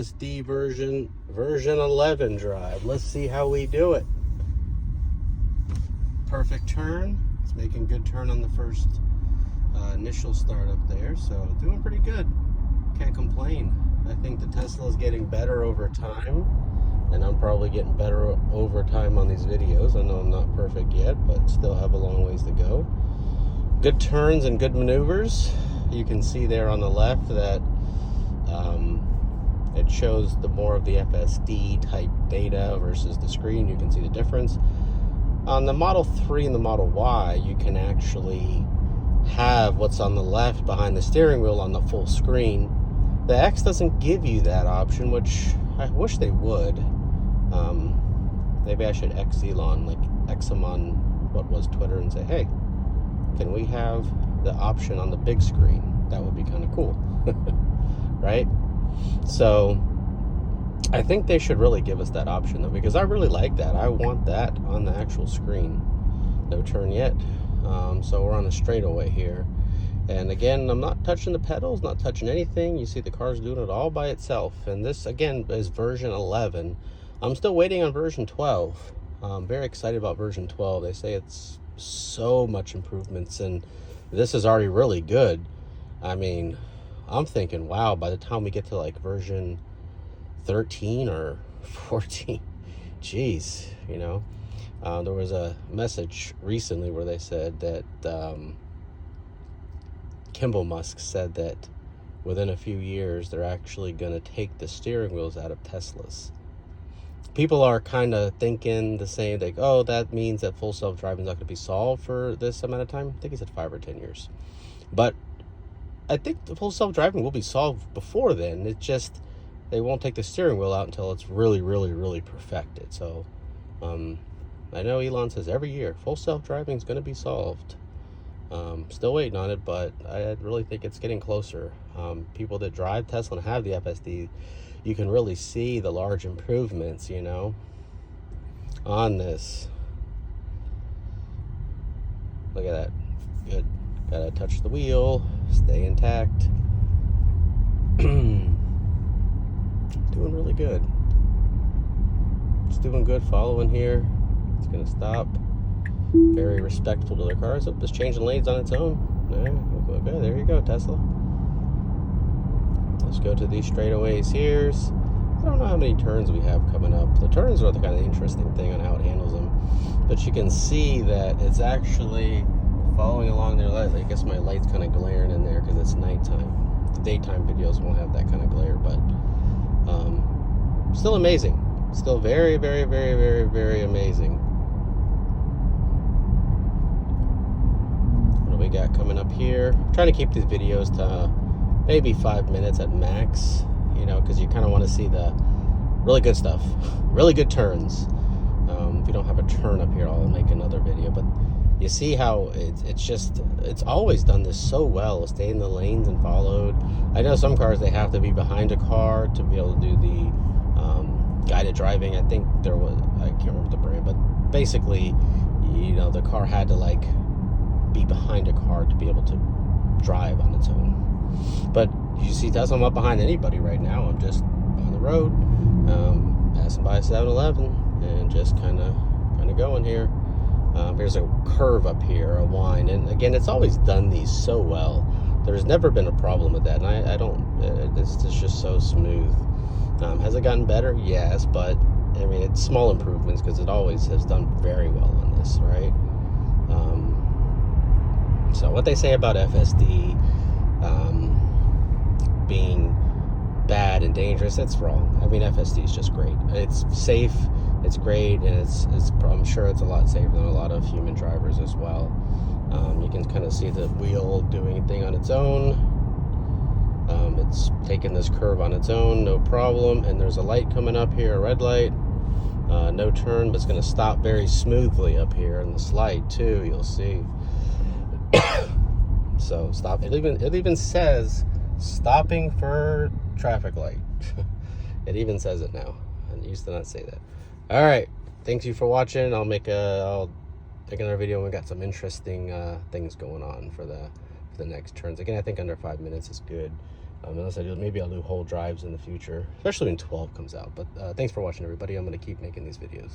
FSD version 11 drive. Let's see how we do it. Perfect turn. It's making good turn on the first initial start up there, so doing pretty good. Can't complain. I think the Tesla is getting better over time, and I'm probably getting better over time on these videos. I know I'm not perfect yet, but still have a long ways to go. Good turns and good maneuvers. You can see there on the left that it shows the more of the FSD type data versus the screen. You can see the difference. On the Model 3 and the Model Y, you can actually have what's on the left behind the steering wheel on the full screen. The X doesn't give you that option, which I wish they would. Maybe I should X Elon, like X him on what was Twitter and say, hey, can we have the option on the big screen? That would be kind of cool, right? So I think they should really give us that option though, because I really like that. I want that on the actual screen. No turn yet. So we're on a straightaway here. And again, I'm not touching the pedals, not touching anything. You see the car's doing it all by itself. And this again is version 11. I'm still waiting on version 12. I'm very excited about version 12. They say it's so much improvements, and this is already really good. I mean, I'm thinking, wow, by the time we get to like version 13 or 14, geez, you know. There was a message recently where they said that Kimball Musk said that within a few years they're actually going to take the steering wheels out of Teslas. People are kind of thinking the same, like, oh, that means that full self-driving is not going to be solved for this amount of time. I think he said 5 or 10 years. But I think the full self-driving will be solved before then. It's just they won't take the steering wheel out until it's really, really, really perfected. So I know Elon says every year full self-driving is going to be solved. Still waiting on it, but I really think it's getting closer. People that drive Tesla and have the FSD, you can really see the large improvements, you know, on this. Look at that. Good. Gotta touch the wheel, stay intact. Doing really good. It's doing good following here. It's gonna stop. Very respectful to their cars. Oh, it's changing lanes on its own. Yeah, okay, there you go, Tesla. Let's go to these straightaways here. I don't know how many turns we have coming up. The turns are the kind of interesting thing on how it handles them. But you can see that it's actually following along their light. I guess my light's kind of glaring in there because it's nighttime. The daytime videos won't have that kind of glare, but still amazing. Still very, very, very, very, very amazing. What do we got coming up here? I'm trying to keep these videos to maybe 5 minutes at max, you know, because you kind of want to see the really good stuff, really good turns. If you don't have a turn up here, I'll make another video, but you see how it's always done this so well. Stay in the lanes and followed. I know some cars, they have to be behind a car to be able to do the guided driving. I think there was, I can't remember the brand, but basically, you know, the car had to like be behind a car to be able to drive on its own. But you see, Tesla, I'm not behind anybody right now. I'm just on the road, passing by 7-Eleven, and just kind of going here. There's a curve up here, a wind, and again, it's always done these so well. There's never been a problem with that, and I don't. It's just so smooth. Has it gotten better? Yes, but I mean, it's small improvements because it always has done very well on this, right? So what they say about FSD being bad and dangerous, that's wrong. I mean, FSD is just great. It's safe, it's great, and it's I'm sure it's a lot safer than a lot of human drivers as well. You can kind of see the wheel doing a thing on its own. It's taking this curve on its own, no problem. And there's a light coming up here, a red light. No turn, but it's going to stop very smoothly up here. And the slide too, you'll see. So stop. It even says stopping for traffic light. It even says it now. And it used to not say that. All right. Thanks you for watching. I'll make another video. We got some interesting things going on for the next turns. Again, I think under 5 minutes is good. Unless I do, maybe I'll do whole drives in the future, especially when 12 comes out. But thanks for watching, everybody. I'm going to keep making these videos.